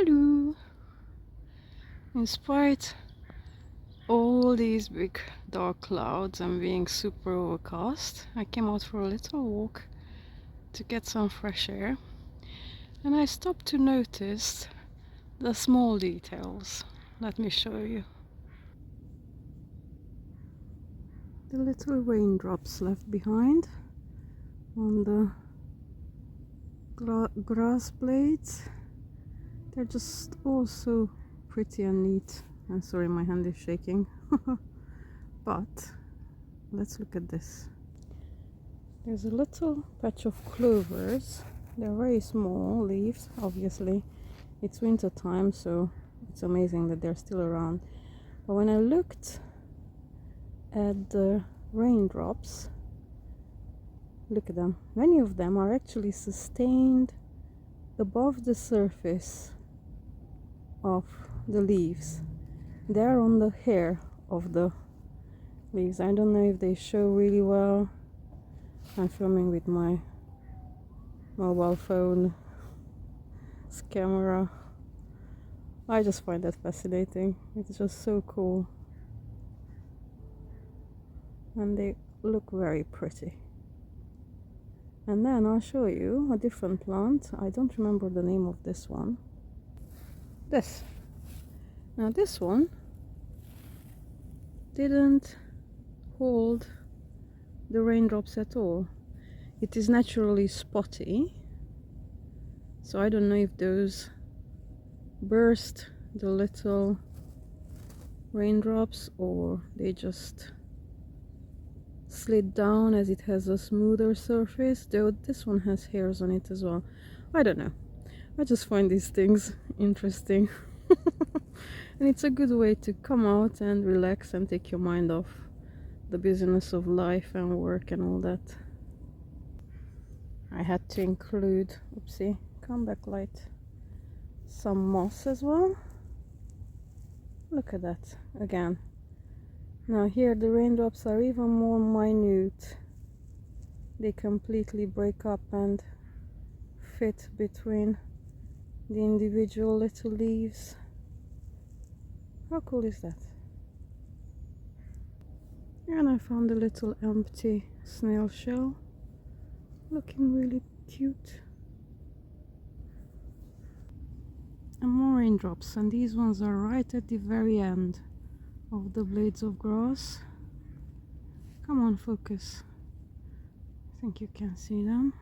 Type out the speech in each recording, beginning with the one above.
Hello! Despite all these big dark clouds and being super overcast, I came out for a little walk to get some fresh air, and I stopped to notice the small details. Let me show you. The little raindrops left behind on the grass blades. They're just all so pretty and neat. I'm sorry, my hand is shaking. But let's look at this. There's a little patch of clovers. They're very small leaves, obviously. It's winter time, so it's amazing that they're still around. But when I looked at the raindrops, look at them. Many of them are actually sustained above the surface of the leaves. They're on the hair of the leaves. I don't know if they show really well. I'm filming with my mobile phone camera. I just find that fascinating. It's just so cool. And they look very pretty. And then I'll show you a different plant. I don't remember the name of this one. This. Now this one didn't hold the raindrops at all. It is naturally spotty, so I don't know if those burst the little raindrops or they just slid down as it has a smoother surface, though this one has hairs on it as well. I don't know. I just find these things interesting. And it's a good way to come out and relax and take your mind off the business of life and work and all that. I had to include, oopsie, come back light, some moss as well. Look at that again. Now here the raindrops are even more minute. They completely break up and fit between the individual little leaves. How cool is that? And I found a little empty snail shell, looking really cute. And more raindrops, and these ones are right at the very end of the blades of grass. Come on, focus. I think you can see them.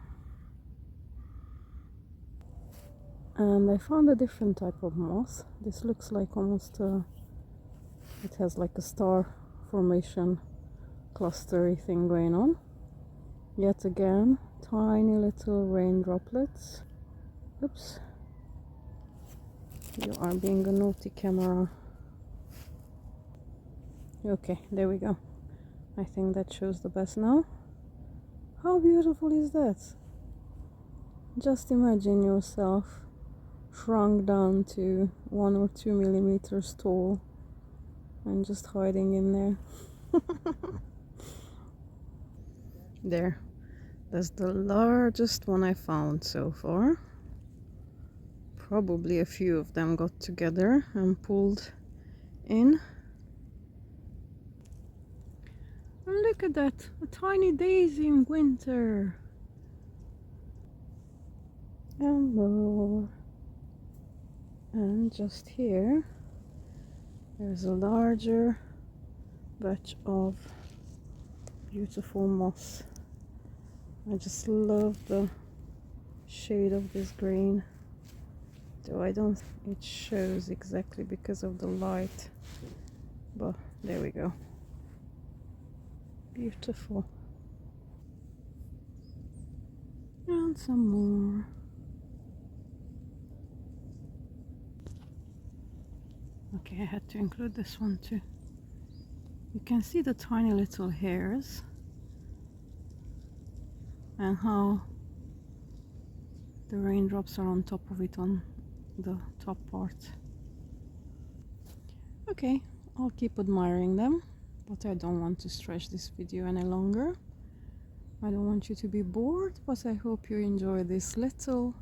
And I found a different type of moss. This looks like almost it has like a star formation clustery thing going on. Yet again, tiny little rain droplets. Oops. You are being a naughty camera. Okay, there we go. I think that shows the best now. How beautiful is that? Just imagine yourself shrunk down to 1 or 2 millimeters tall and just hiding in there. There. That's the largest one I found so far. Probably a few of them got together and pulled in. And look at that, a tiny daisy in winter. And more. And just here, there's a larger batch of beautiful moss. I just love the shade of this green. Though I don't, it shows exactly because of the light. But there we go. Beautiful. And some more. Okay, I had to include this one too. You can see the tiny little hairs and how the raindrops are on top of it on the top part. Okay, I'll keep admiring them, but I don't want to stretch this video any longer. I don't want you to be bored, but I hope you enjoy this little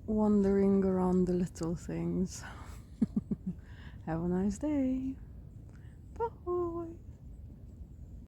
wandering around the little things. Have a nice day. Bye.